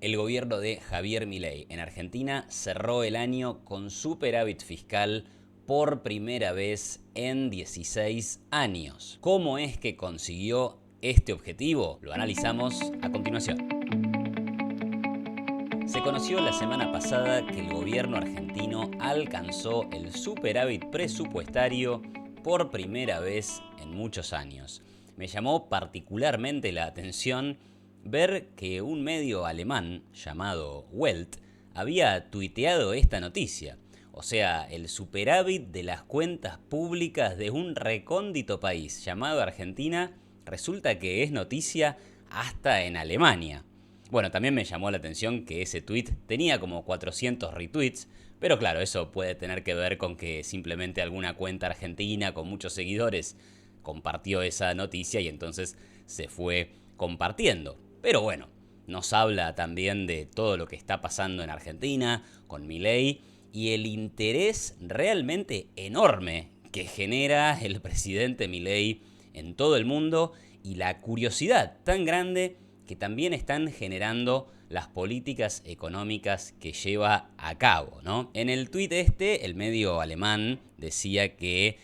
El gobierno de Javier Milei en Argentina cerró el año con superávit fiscal por primera vez en 16 años. ¿Cómo es que consiguió este objetivo? Lo analizamos a continuación. Se conoció la semana pasada que el gobierno argentino alcanzó el superávit presupuestario por primera vez en muchos años. Me llamó particularmente la atención ver que un medio alemán llamado Welt había tuiteado esta noticia. O sea, el superávit de las cuentas públicas de un recóndito país llamado Argentina resulta que es noticia hasta en Alemania. Bueno, también me llamó la atención que ese tweet tenía como 400 retweets, pero claro, eso puede tener que ver con que simplemente alguna cuenta argentina con muchos seguidores compartió esa noticia y entonces se fue compartiendo. Pero bueno, nos habla también de todo lo que está pasando en Argentina con Milei y el interés realmente enorme que genera el presidente Milei en todo el mundo y la curiosidad tan grande que también están generando las políticas económicas que lleva a cabo, ¿no? En el tuit el medio alemán decía que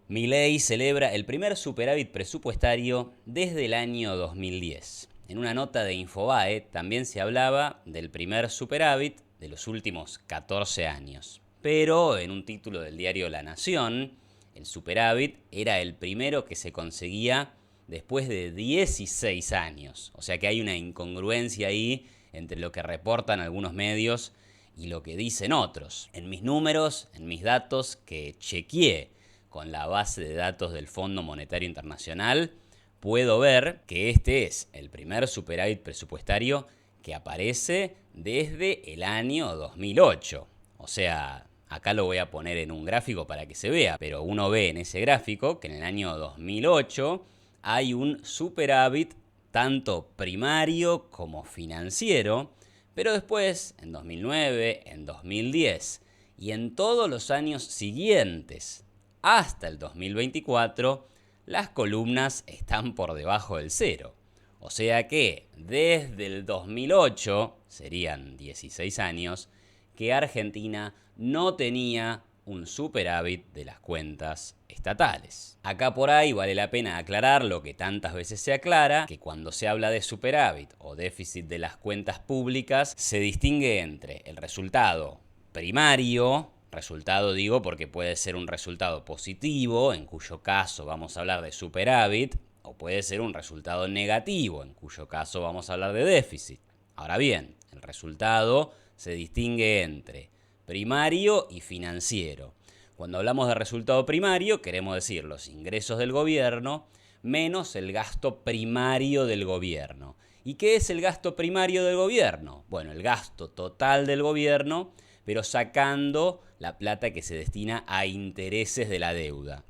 Milei celebra el primer superávit presupuestario desde el año 2010. En una nota de Infobae también se hablaba del primer superávit de los últimos 14 años. Pero en un título del diario La Nación, el superávit era el primero que se conseguía después de 16 años. O sea que hay una incongruencia ahí entre lo que reportan algunos medios y lo que dicen otros. En mis números, en mis datos que chequeé con la base de datos del Fondo Monetario Internacional, puedo ver que este es el primer superávit presupuestario que aparece desde el año 2008. O sea, acá lo voy a poner en un gráfico para que se vea, pero uno ve en ese gráfico que en el año 2008 hay un superávit tanto primario como financiero, pero después, en 2009, en 2010 y en todos los años siguientes, hasta el 2024, las columnas están por debajo del cero. O sea que desde el 2008, serían 16 años, que Argentina no tenía un superávit de las cuentas estatales. Acá por ahí vale la pena aclarar lo que tantas veces se aclara, que cuando se habla de superávit o déficit de las cuentas públicas, se distingue entre el resultado primario, resultado digo porque puede ser un resultado positivo, en cuyo caso vamos a hablar de superávit, o puede ser un resultado negativo, en cuyo caso vamos a hablar de déficit. Ahora bien, el resultado se distingue entre primario y financiero. Cuando hablamos de resultado primario, queremos decir los ingresos del gobierno menos el gasto primario del gobierno. ¿Y qué es el gasto primario del gobierno? Bueno, el gasto total del gobierno, pero sacando la plata que se destina a intereses de la deuda.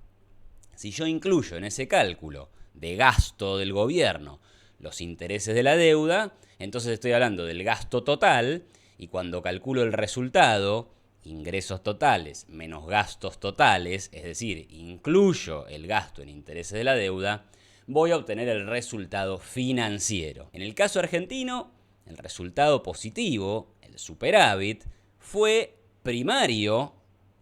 Si yo incluyo en ese cálculo de gasto del gobierno los intereses de la deuda, entonces estoy hablando del gasto total, y cuando calculo el resultado, ingresos totales menos gastos totales, es decir, incluyo el gasto en intereses de la deuda, voy a obtener el resultado financiero. En el caso argentino, el resultado positivo, el superávit, fue primario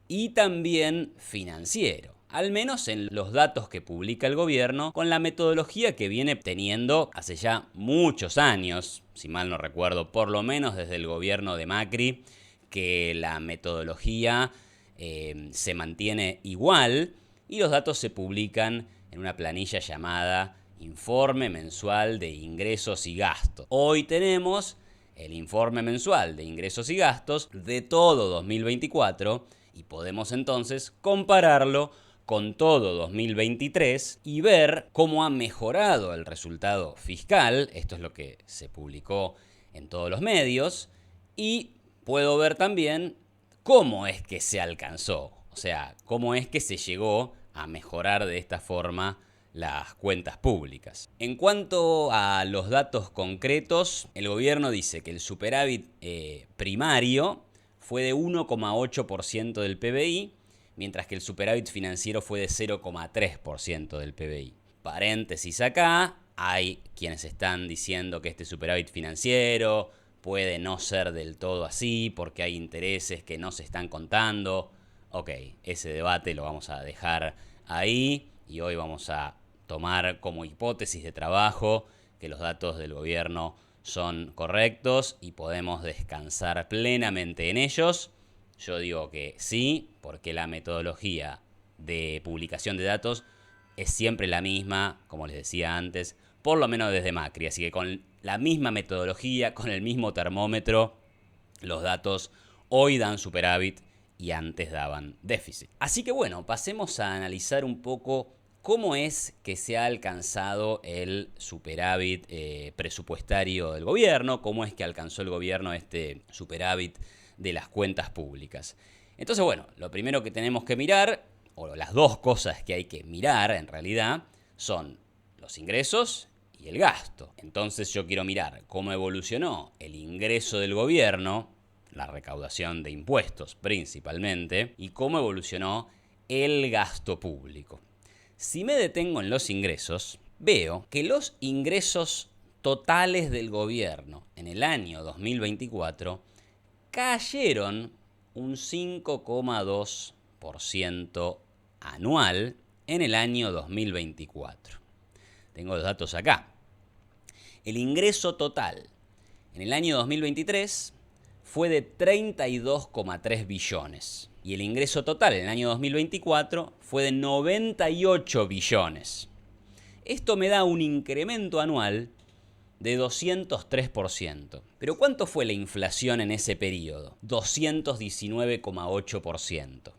y también financiero. Al menos en los datos que publica el gobierno, con la metodología que viene teniendo hace ya muchos años, si mal no recuerdo, por lo menos desde el gobierno de Macri, que la metodología se mantiene igual y los datos se publican en una planilla llamada Informe Mensual de Ingresos y Gastos. Hoy tenemos el informe mensual de ingresos y gastos de todo 2024 y podemos entonces compararlo con todo 2023 y ver cómo ha mejorado el resultado fiscal. Esto es lo que se publicó en todos los medios, y puedo ver también cómo es que se alcanzó, o sea, cómo es que se llegó a mejorar de esta forma las cuentas públicas. En cuanto a los datos concretos, el gobierno dice que el superávit primario fue de 1,8% del PBI, mientras que el superávit financiero fue de 0,3% del PBI. Paréntesis acá, hay quienes están diciendo que este superávit financiero puede no ser del todo así porque hay intereses que no se están contando. Ok, ese debate lo vamos a dejar ahí y hoy vamos a tomar como hipótesis de trabajo que los datos del gobierno son correctos y podemos descansar plenamente en ellos. Yo digo que sí, porque la metodología de publicación de datos es siempre la misma, como les decía antes, por lo menos desde Macri. Así que con la misma metodología, con el mismo termómetro, los datos hoy dan superávit y antes daban déficit. Así que bueno, pasemos a analizar un poco cómo es que se ha alcanzado el superávit presupuestario del gobierno, cómo es que alcanzó el gobierno este superávit de las cuentas públicas. Entonces, bueno, lo primero que tenemos que mirar, o las dos cosas que hay que mirar en realidad, son los ingresos y el gasto. Entonces yo quiero mirar cómo evolucionó el ingreso del gobierno, la recaudación de impuestos principalmente, y cómo evolucionó el gasto público. Si me detengo en los ingresos, veo que los ingresos totales del gobierno en el año 2024 cayeron un 5,2% anual en el año 2024. Tengo los datos acá. El ingreso total en el año 2023 fue de 32,3 billones y el ingreso total en el año 2024 fue de 98 billones. Esto me da un incremento anual de 203%. ¿Pero cuánto fue la inflación en ese periodo? 219,8%.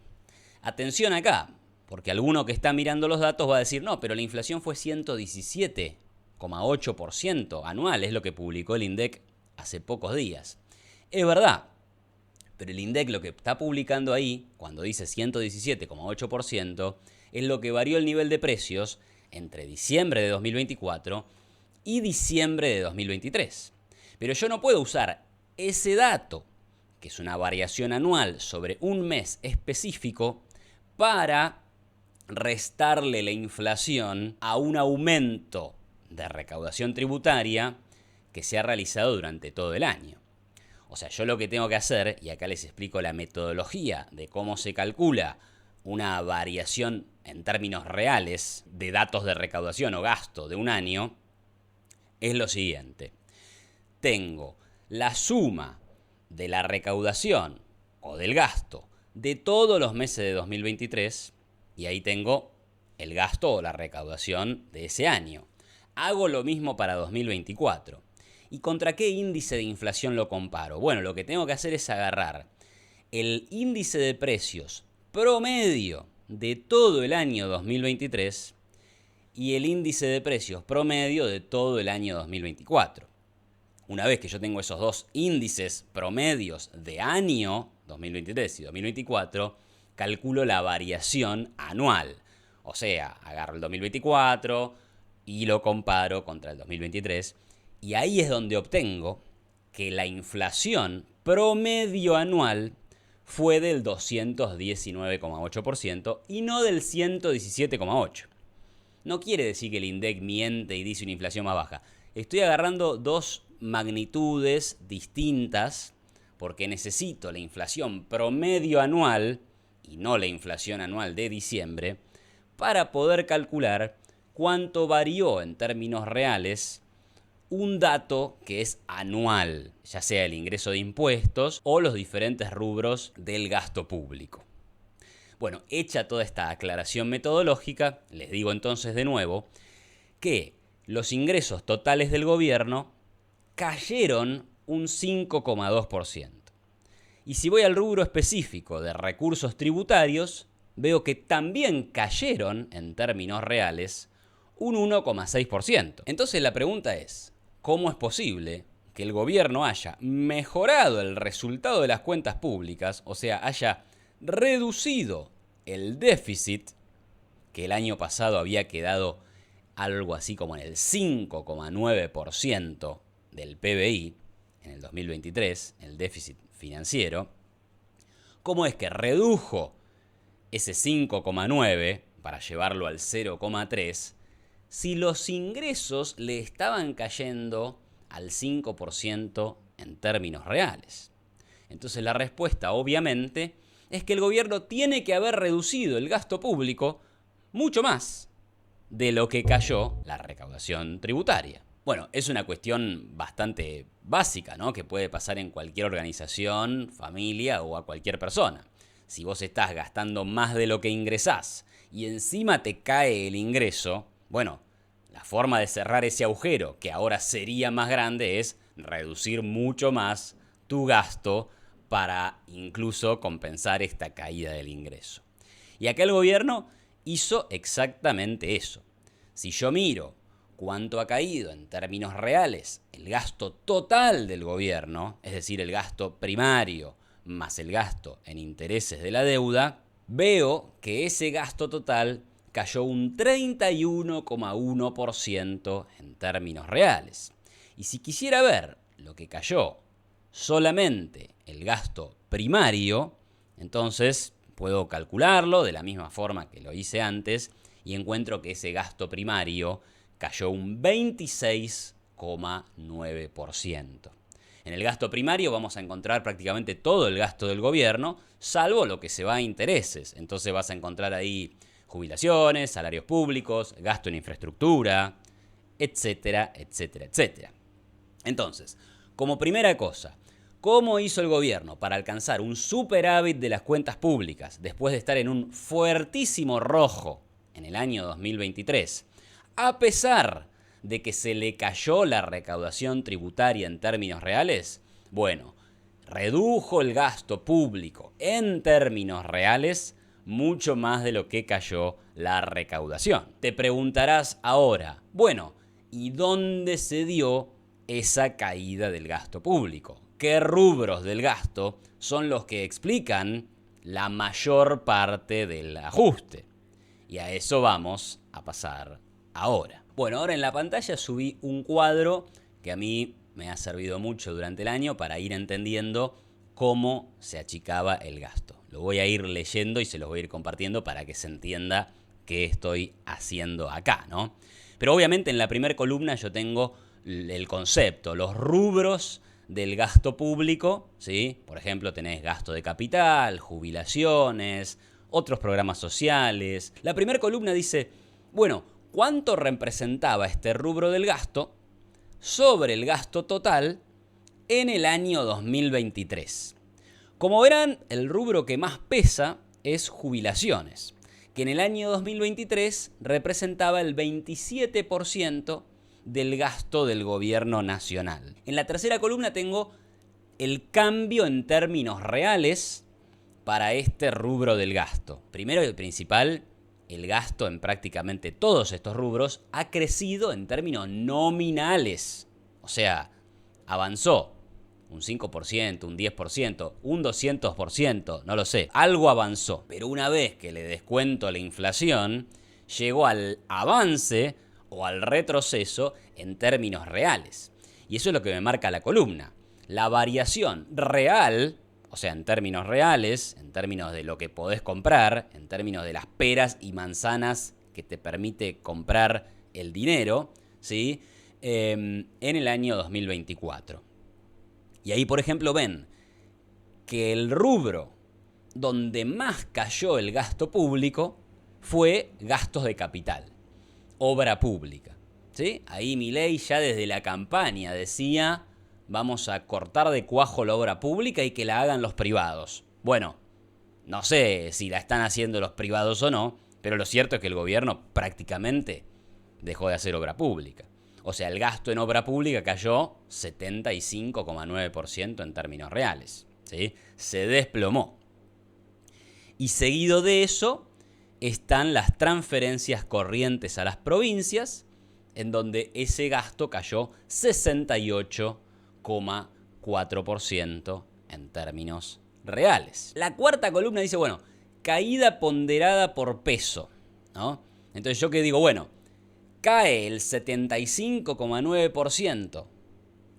Atención acá, porque alguno que está mirando los datos va a decir, no, pero la inflación fue 117,8% anual, es lo que publicó el INDEC hace pocos días. Es verdad, pero el INDEC lo que está publicando ahí, cuando dice 117,8%, es lo que varió el nivel de precios entre diciembre de 2024 y diciembre de 2023. Pero yo no puedo usar ese dato, que es una variación anual sobre un mes específico, para restarle la inflación a un aumento de recaudación tributaria que se ha realizado durante todo el año. O sea, yo lo que tengo que hacer, y acá les explico la metodología de cómo se calcula una variación en términos reales de datos de recaudación o gasto de un año, es lo siguiente. Tengo la suma de la recaudación o del gasto de todos los meses de 2023 y ahí tengo el gasto o la recaudación de ese año. Hago lo mismo para 2024. ¿Y contra qué índice de inflación lo comparo? Bueno, lo que tengo que hacer es agarrar el índice de precios promedio de todo el año 2023 y el índice de precios promedio de todo el año 2024. Una vez que yo tengo esos dos índices promedios de año 2023 y 2024, calculo la variación anual. O sea, agarro el 2024 y lo comparo contra el 2023 y ahí es donde obtengo que la inflación promedio anual fue del 219,8% y no del 117,8%. No quiere decir que el INDEC miente y dice una inflación más baja. Estoy agarrando dos magnitudes distintas porque necesito la inflación promedio anual y no la inflación anual de diciembre para poder calcular cuánto varió en términos reales un dato que es anual, ya sea el ingreso de impuestos o los diferentes rubros del gasto público. Bueno, hecha toda esta aclaración metodológica, les digo entonces de nuevo que los ingresos totales del gobierno cayeron un 5,2%. Y si voy al rubro específico de recursos tributarios, veo que también cayeron en términos reales un 1,6%. Entonces la pregunta es, ¿cómo es posible que el gobierno haya mejorado el resultado de las cuentas públicas, o sea, haya reducido el déficit, que el año pasado había quedado algo así como en el 5,9% del PBI, en el 2023, el déficit financiero? ¿Cómo es que redujo ese 5,9 para llevarlo al 0,3 si los ingresos le estaban cayendo al 5% en términos reales. Entonces la respuesta, obviamente, es que el gobierno tiene que haber reducido el gasto público mucho más de lo que cayó la recaudación tributaria. Bueno, es una cuestión bastante básica, ¿no? Que puede pasar en cualquier organización, familia o a cualquier persona. Si vos estás gastando más de lo que ingresás y encima te cae el ingreso, bueno, la forma de cerrar ese agujero, que ahora sería más grande, es reducir mucho más tu gasto para incluso compensar esta caída del ingreso. Y acá el gobierno hizo exactamente eso. Si yo miro cuánto ha caído en términos reales el gasto total del gobierno, es decir, el gasto primario más el gasto en intereses de la deuda, veo que ese gasto total cayó un 31,1% en términos reales. Y si quisiera ver lo que cayó solamente el gasto primario, entonces puedo calcularlo de la misma forma que lo hice antes y encuentro que ese gasto primario cayó un 26,9%. En el gasto primario vamos a encontrar prácticamente todo el gasto del gobierno, salvo lo que se va a intereses. Entonces vas a encontrar ahí jubilaciones, salarios públicos, gasto en infraestructura, etcétera, etcétera, etcétera. Entonces, como primera cosa, ¿cómo hizo el gobierno para alcanzar un superávit de las cuentas públicas después de estar en un fuertísimo rojo en el año 2023? A pesar de que se le cayó la recaudación tributaria en términos reales, bueno, redujo el gasto público en términos reales mucho más de lo que cayó la recaudación. Te preguntarás ahora, bueno, ¿y dónde se dio esa caída del gasto público? ¿Qué rubros del gasto son los que explican la mayor parte del ajuste? Y a eso vamos a pasar ahora. Bueno, ahora en la pantalla subí un cuadro que a mí me ha servido mucho durante el año para ir entendiendo cómo se achicaba el gasto. Lo voy a ir leyendo y se los voy a ir compartiendo para que se entienda qué estoy haciendo acá, ¿no? Pero obviamente en la primera columna yo tengo el concepto, los rubros del gasto público, ¿sí? Por ejemplo, tenés gasto de capital, jubilaciones, otros programas sociales. La primera columna dice, bueno, ¿cuánto representaba este rubro del gasto sobre el gasto total en el año 2023? Como verán, el rubro que más pesa es jubilaciones, que en el año 2023 representaba el 27% del gasto del gobierno nacional. En la tercera columna tengo el cambio en términos reales para este rubro del gasto. Primero y principal, el gasto en prácticamente todos estos rubros ha crecido en términos nominales. O sea, avanzó un 5%, un 10%, un 200%, no lo sé. Algo avanzó. Pero una vez que le descuento la inflación, llegó al avance o al retroceso en términos reales. Y eso es lo que me marca la columna. La variación real, o sea, en términos reales, en términos de lo que podés comprar, en términos de las peras y manzanas que te permite comprar el dinero, ¿sí? En el año 2024. Y ahí, por ejemplo, ven que el rubro donde más cayó el gasto público fue gastos de capital, obra pública, ¿sí? Ahí Milei ya desde la campaña decía, vamos a cortar de cuajo la obra pública y que la hagan los privados. Bueno, no sé si la están haciendo los privados o no, pero lo cierto es que el gobierno prácticamente dejó de hacer obra pública. O sea, el gasto en obra pública cayó 75,9% en términos reales, ¿sí? Se desplomó. Y seguido de eso están las transferencias corrientes a las provincias, en donde ese gasto cayó 68,4% en términos reales. La cuarta columna dice, bueno, caída ponderada por peso, ¿no? Entonces yo que digo, bueno, cae el 75,9%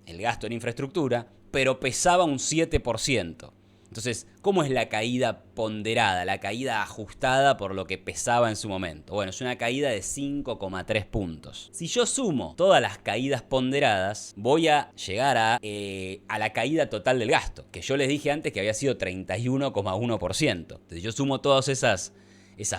el gasto en infraestructura, pero pesaba un 7%. Entonces, ¿cómo es la caída ponderada, la caída ajustada por lo que pesaba en su momento? Bueno, es una caída de 5,3 puntos. Si yo sumo todas las caídas ponderadas, voy a llegar a la caída total del gasto, que yo les dije antes que había sido 31,1%. Entonces yo sumo todas esas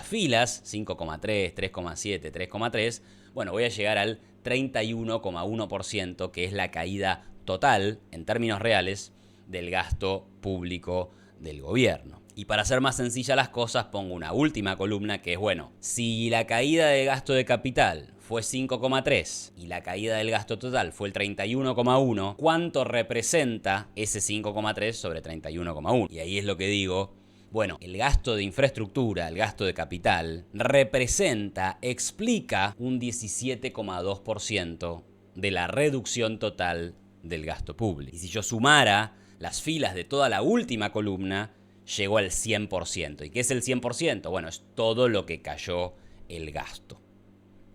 filas, 5,3, 3,7, 3,3, bueno, voy a llegar al 31,1%, que es la caída total, en términos reales, del gasto público del gobierno. Y para hacer más sencillas las cosas, pongo una última columna que es, bueno, si la caída de gasto de capital fue 5,3 y la caída del gasto total fue el 31,1, ¿cuánto representa ese 5,3 sobre 31,1? Y ahí es lo que digo, bueno, el gasto de infraestructura, el gasto de capital, explica un 17,2% de la reducción total del gasto público. Y si yo sumara las filas de toda la última columna, llegó al 100%. ¿Y qué es el 100%? Bueno, es todo lo que cayó el gasto.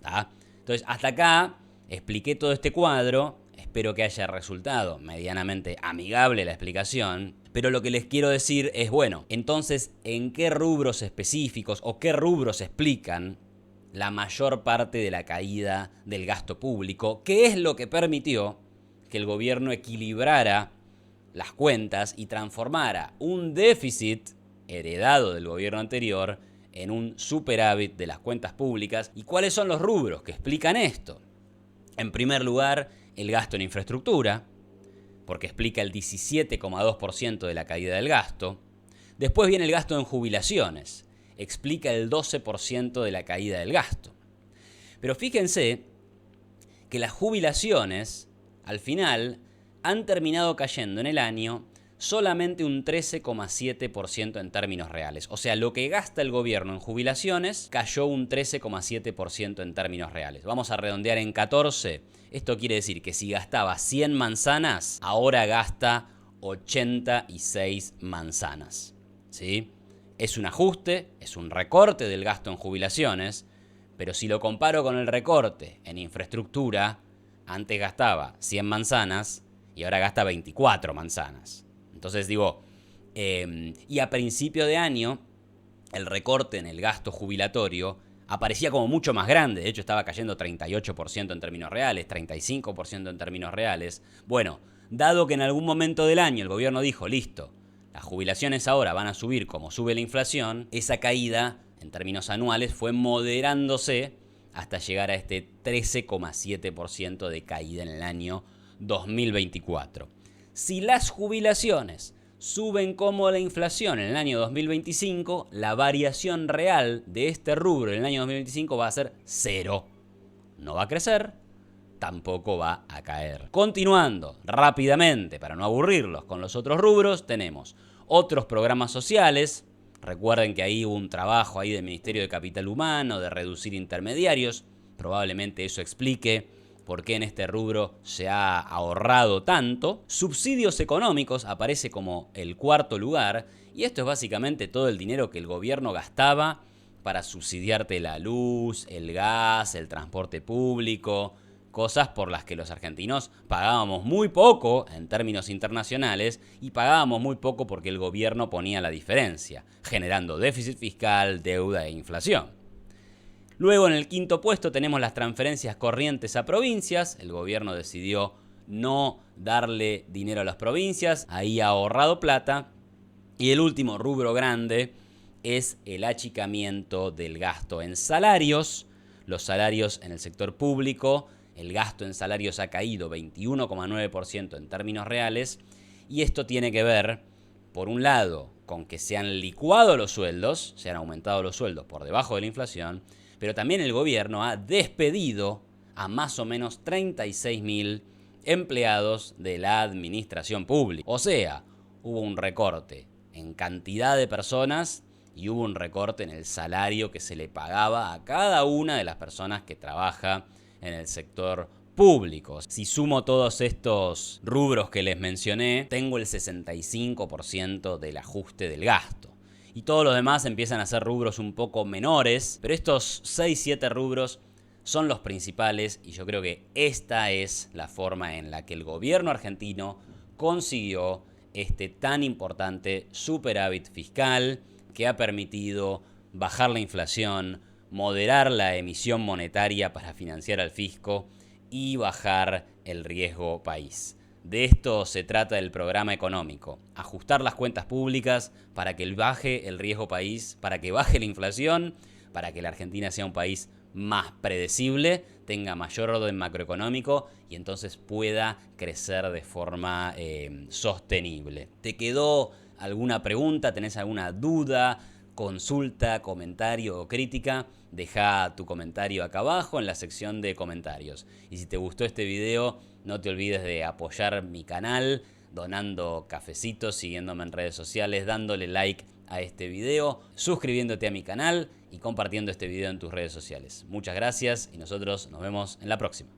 ¿Ah? Entonces, hasta acá expliqué todo este cuadro. Espero que haya resultado medianamente amigable la explicación. Pero lo que les quiero decir es, bueno, entonces, ¿en qué rubros específicos o qué rubros explican la mayor parte de la caída del gasto público? ¿Qué es lo que permitió que el gobierno equilibrara las cuentas y transformara un déficit heredado del gobierno anterior en un superávit de las cuentas públicas? ¿Y cuáles son los rubros que explican esto? En primer lugar, el gasto en infraestructura, porque explica el 17,2% de la caída del gasto. Después viene el gasto en jubilaciones, explica el 12% de la caída del gasto. Pero fíjense que las jubilaciones, al final, han terminado cayendo en el año solamente un 13,7% en términos reales. O sea, lo que gasta el gobierno en jubilaciones cayó un 13,7% en términos reales. Vamos a redondear en 14. Esto quiere decir que si gastaba 100 manzanas, ahora gasta 86 manzanas. ¿Sí? Es un ajuste, es un recorte del gasto en jubilaciones, pero si lo comparo con el recorte en infraestructura, antes gastaba 100 manzanas y ahora gasta 24 manzanas. Entonces digo, y a principio de año, el recorte en el gasto jubilatorio aparecía como mucho más grande. De hecho, estaba cayendo 38% en términos reales, 35% en términos reales. Bueno, dado que en algún momento del año el gobierno dijo, listo, las jubilaciones ahora van a subir como sube la inflación, esa caída, en términos anuales, fue moderándose hasta llegar a este 13,7% de caída en el año 2024. Si las jubilaciones suben como la inflación en el año 2025, la variación real de este rubro en el año 2025 va a ser cero. No va a crecer, tampoco va a caer. Continuando rápidamente, para no aburrirlos con los otros rubros, tenemos otros programas sociales. Recuerden que ahí hubo un trabajo ahí del Ministerio de Capital Humano, de reducir intermediarios. Probablemente eso explique por qué en este rubro se ha ahorrado tanto. Subsidios económicos aparece como el cuarto lugar, y esto es básicamente todo el dinero que el gobierno gastaba para subsidiarte la luz, el gas, el transporte público, cosas por las que los argentinos pagábamos muy poco en términos internacionales y pagábamos muy poco porque el gobierno ponía la diferencia, generando déficit fiscal, deuda e inflación. Luego en el quinto puesto tenemos las transferencias corrientes a provincias. El gobierno decidió no darle dinero a las provincias, ahí ha ahorrado plata. Y el último rubro grande es el achicamiento del gasto en salarios. Los salarios en el sector público, el gasto en salarios ha caído 21,9% en términos reales. Y esto tiene que ver, por un lado, con que se han licuado los sueldos, se han aumentado los sueldos por debajo de la inflación, pero también el gobierno ha despedido a más o menos 36.000 empleados de la administración pública. O sea, hubo un recorte en cantidad de personas y hubo un recorte en el salario que se le pagaba a cada una de las personas que trabaja en el sector público. Si sumo todos estos rubros que les mencioné, tengo el 65% del ajuste del gasto. Y todos los demás empiezan a ser rubros un poco menores, pero estos 6-7 rubros son los principales y yo creo que esta es la forma en la que el gobierno argentino consiguió este tan importante superávit fiscal que ha permitido bajar la inflación, moderar la emisión monetaria para financiar al fisco y bajar el riesgo país. De esto se trata el programa económico, ajustar las cuentas públicas para que baje el riesgo país, para que baje la inflación, para que la Argentina sea un país más predecible, tenga mayor orden macroeconómico y entonces pueda crecer de forma sostenible. ¿Te quedó alguna pregunta? ¿Tenés alguna duda, consulta, comentario o crítica? Deja tu comentario acá abajo en la sección de comentarios. Y si te gustó este video, no te olvides de apoyar mi canal donando cafecitos, siguiéndome en redes sociales, dándole like a este video, suscribiéndote a mi canal y compartiendo este video en tus redes sociales. Muchas gracias y nosotros nos vemos en la próxima.